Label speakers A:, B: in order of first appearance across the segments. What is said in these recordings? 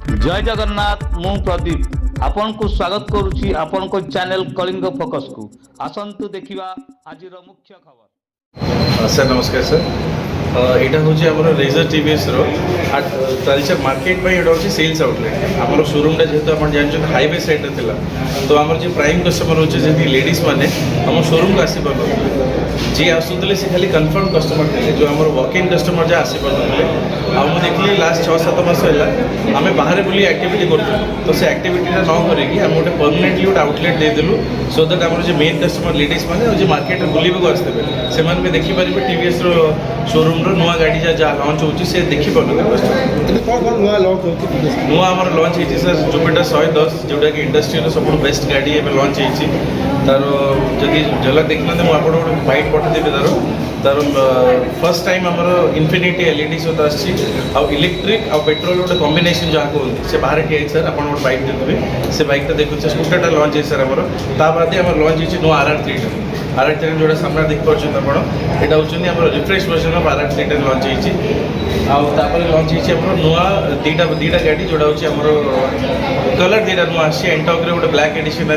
A: जय जगन्नाथ मु प्रदीप आपण को स्वागत करुछि आपण को चैनल कलिंग फोकस को आसंतु देखिबा आजिर मुख्य खबर।
B: सर नमस्कार सर यहाँ हूँ आम रेजर टीवीएस तालचर मार्केट में यहाँ हूँ सेल्स आउटलेट आम शोरूम जेहतु आप जानते हाईवे साइड था तो आम जो प्राइम कस्टमर होचे जी लेडीज मैंने आम शोरूम को आसी पार जी आसूले से खाली कन्फर्म कस्टमर थे जो आम वॉक इन कस्टमर जहाँ आसी पार आम देखिए लास्ट 6-7 मास है आम बाहर बुली एक्टिविटी करूँ तो से एक्टिविटी न करेंगे आम गोटे परमानेंटली गोटे आउटलेट देदेलु सो दैट आम जो मेन कस्टमर लेडीज मैंने जो मार्केट में बुलवाक आसते से भी देखिपारे टीवीएस शोरूम नुआ गाड़ी जहाँ लंच हो देखिपार नुआ आम लंच होती सर जुपिटर 110 जोटा कि इंडस्ट्री सब बेस्ट गाड़ी एवं लंच होती तार जदि झलक देखना मुझे आप व्हाइट पठेदेवी तार फर्स्ट टाइम आमर इन्फिनिटी एलईडी सहित आउ इलेक्ट्रिक आ पेट्रोल गोटे कॉम्बिनेशन जहाँ कहते से बाहर ठिया सर आप बाइक देखिए से बाइकटा देखुचे स्कूटरटा लंच है सर आमर ताद आम लंच होती नुआ RR3 जोड़ा सामना देखिए आप यहाँ हूँ refresh version of RR3 lunch होती लंच होती नुआ दीटा गाड़ी जोड़ा हूँ कलर दीटा नुआ आसी एंटॉक गोटे ब्लैक एडिशन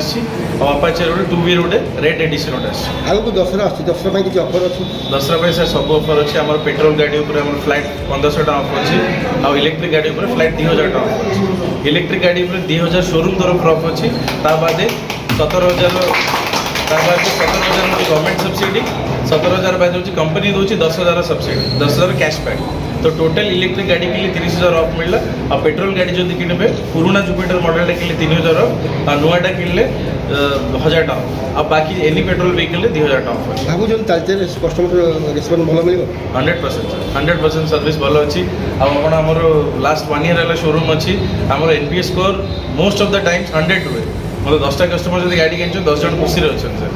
B: आपाचर गोटे 2V गोटे रेड एडिशन गोटे
C: आगे दसरा दसरा किसी ऑफर अच्छी
B: दसरा सर सब ऑफर अच्छे आम पेट्रोल गाड़ी फ्लैट 1500 टका ऑफ अच्छी आउ इलेक्ट्रिक गाड़ी फ्लैट 2000 टका ऑफ अच्छी इलेक्ट्रिक गाड़ी 2000 शोरूम तरफ ऑफ अच्छी ताद 17,000 गवर्नमेंट सब्सिडी 17,000 बाद हूँ कंपनी दूसरी 10,000 सब्सिडी 10,000 कैशबैक तो टोटल इलेक्ट्रिक गाड़ी के लिए 30,000 ऑफ मिलला और पेट्रोल गाड़ी जो किनबे पुराना जुपिटर मॉडल के लिए 3,000 ऑफ और नुआटा किनले 1,000 टका और बाकी एनी पेट्रोल व्हीकल 2,000 टका
C: भागु जो कस्टमर रिस्पॉन्स भल मिल
B: 100% 100% सर्विस भल अच्छी आमर लास्ट 1 ईयर है शोरूम अच्छी आमर NPS score most of the times 100 हुए मतलब 10टा कस्टमर जो गाड़ी किन 10 जन खुशी अच्छा सर